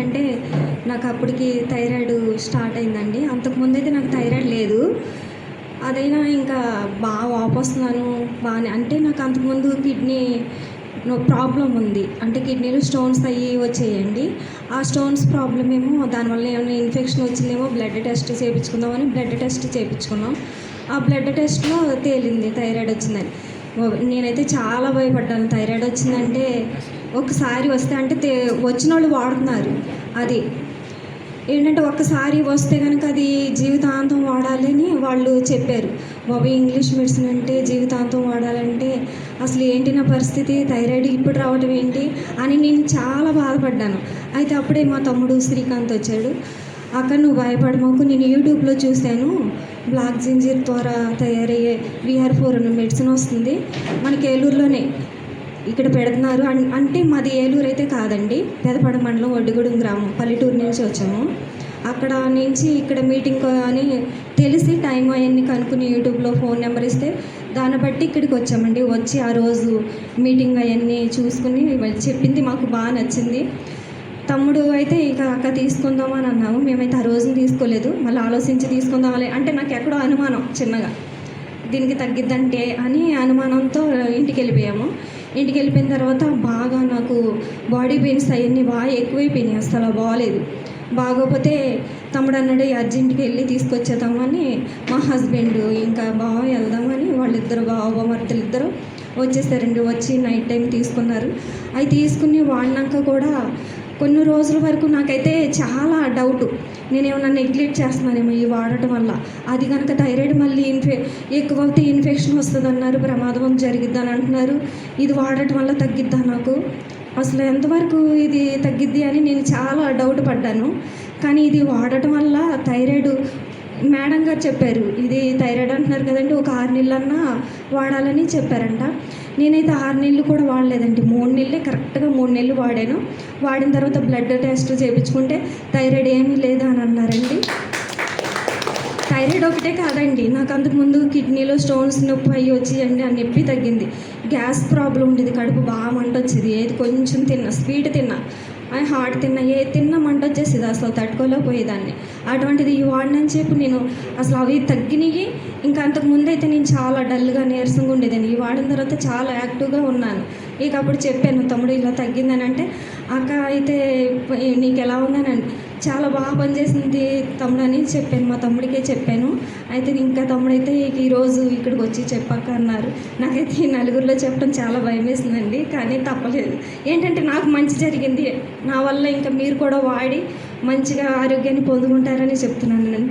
ఏంటంటే నాకు అప్పటికి థైరాయిడ్ స్టార్ట్ అయిందండి. అంతకుముందైతే నాకు థైరాయిడ్ లేదు. అదైనా ఇంకా బాగా వాపొస్తున్నాను బాగానే. అంటే నాకు అంతకుముందు కిడ్నీ ప్రాబ్లమ్ ఉంది. అంటే కిడ్నీలో స్టోన్స్ అయ్యి వచ్చేయండి. ఆ స్టోన్స్ ప్రాబ్లమ్ ఏమో దానివల్ల ఏమైనా ఇన్ఫెక్షన్ వచ్చిందేమో బ్లడ్ టెస్ట్ చేయించుకుందామని బ్లడ్ టెస్ట్ చేయించుకున్నాం. ఆ బ్లడ్ టెస్ట్‌లో తేలింది థైరాయిడ్ వచ్చిందని. నేనైతే చాలా భయపడ్డాను. థైరాయిడ్ వచ్చిందంటే ఒకసారి వస్తే అంటే వచ్చినోళ్ళు వాడుతున్నారు. అది ఏంటంటే ఒక్కసారి వస్తే కనుక అది జీవితాంతం వాడాలని వాళ్ళు చెప్పారు. బాబోయ్! ఇంగ్లీష్ మెడిసిన్ అంటే జీవితాంతం వాడాలంటే అసలు ఏంటి నా పరిస్థితి, థైరాయిడ్ ఇప్పుడు రావడం ఏంటి అని నేను చాలా బాధపడ్డాను. అయితే అప్పుడే మా తమ్ముడు శ్రీకాంత్ వచ్చాడు. అక్క నువ్వు భయపడమాకు, నేను యూట్యూబ్లో చూశాను బ్లాక్ జింజర్ ద్వారా తయారయ్యే VR4 అనే మెడిసిన్ వస్తుంది. మనకి ఏలూరులోనే ఇక్కడ పెడుతున్నారు. అంటే మాది ఏలూరు అయితే కాదండి, పెదపడ మండలం ఒడ్డుగూడెం గ్రామం, పల్లెటూరు నుంచి వచ్చాము. అక్కడ నుంచి ఇక్కడ మీటింగ్ అని తెలిసి టైం అవన్నీ కనుక్కుని యూట్యూబ్లో ఫోన్ నెంబర్ ఇస్తే దాన్ని బట్టి ఇక్కడికి వచ్చామండి. వచ్చి ఆ రోజు మీటింగ్ అవన్నీ చూసుకుని చెప్పింది మాకు బాగా నచ్చింది. తమ్ముడు అయితే ఇక అక్క తీసుకుందామని అన్నాము. మేమైతే ఆ రోజున తీసుకోలేదు, మళ్ళీ ఆలోచించి తీసుకుందామని. అంటే నాకు ఎక్కడో అనుమానం చిన్నగా దీనికి తగ్గిద్దంటే అని అనుమానంతో ఇంటికి వెళ్ళిపోయాము. ఇంటికి వెళ్ళిపోయిన తర్వాత బాగా నాకు బాడీ పెయిన్స్ అవన్నీ బాగా ఎక్కువైపోయినాయి. అసలు బాగాలేదు. బాగోపోతే తమ్ముడు అన్నాడు అర్జెంట్కి వెళ్ళి తీసుకొచ్చేద్దామని మా హస్బెండ్ ఇంకా బాగా వెళ్దామని వాళ్ళిద్దరు బావమరుదులు ఇద్దరు వచ్చేసారండి. వచ్చి నైట్ టైం తీసుకున్నారు. అవి తీసుకుని వాడినాక కూడా కొన్ని రోజుల వరకు నాకైతే చాలా డౌటు, నేనేమన్నా నెగ్లెక్ట్ చేస్తున్నానేమో ఈ వాడటం వల్ల. అది కనుక థైరాయిడ్ మళ్ళీ ఎక్కువ అవుతే ఇన్ఫెక్షన్ వస్తుంది అన్నారు, ప్రమాదం జరిగిద్ది అని అంటున్నారు. ఇది వాడటం వల్ల తగ్గిద్దా నాకు, అసలు ఎంతవరకు ఇది తగ్గిద్ది అని నేను చాలా డౌట్ పడ్డాను. కానీ ఇది వాడటం వల్ల థైరాయిడ్ మేడం గారు చెప్పారు, ఇది థైరాయిడ్ అంటున్నారు కదండి, ఒక 6 నెలలన్నా వాడాలని చెప్పారంట. నేనైతే 6 నెలలు కూడా వాడలేదండి, 3 నెలలే, కరెక్ట్గా 3 నెలలు వాడాను. వాడిన తర్వాత బ్లడ్ టెస్ట్ చేయించుకుంటే థైరాయిడ్ ఏమీ లేదు అని అన్నారండి. థైరాయిడ్ ఒకటే కాదండి, నాకు అంతకుముందు కిడ్నీలో స్టోన్స్ నొప్పి అయ్యి వచ్చేయండి, ఆ నొప్పి తగ్గింది. గ్యాస్ ప్రాబ్లం ఉండేది, కడుపు బాగా మంట వచ్చేది. ఏది కొంచెం తిన్నా, స్వీట్ తిన్నా, హాట్ తిన్నా, ఏ తిన్నా మంట వచ్చేసేది, అసలు తట్టుకోలేకపోయేదాన్ని. అటువంటిది ఈ వాడినని చెప్పి నేను అసలు అవి తగ్గినాయి. ఇంకా అంతకుముందు అయితే నేను చాలా డల్గా నీరసంగా ఉండేదాన్ని. ఈ వాడిన తర్వాత చాలా యాక్టివ్గా ఉన్నాను. ఇక అప్పుడు చెప్పాను తమ్ముడు ఇలా తగ్గిందని. అంటే అక్క అయితే నీకు ఎలా ఉందని చాలా బాగా పనిచేసింది తమ్ముడు అని చెప్పాను, మా తమ్ముడికే చెప్పాను. అయితే ఇంకా తమ్ముడైతే ఈరోజు ఇక్కడికి వచ్చి చెప్పాక అన్నారు. నాకైతే ఈ నలుగురిలో చెప్పడం చాలా భయం వేసిందండి, కానీ తప్పలేదు. ఏంటంటే నాకు మంచి జరిగింది, నా వల్ల ఇంకా మీరు కూడా వాడి మంచిగా ఆరోగ్యాన్ని పొందుకుంటారని చెప్తున్నాను.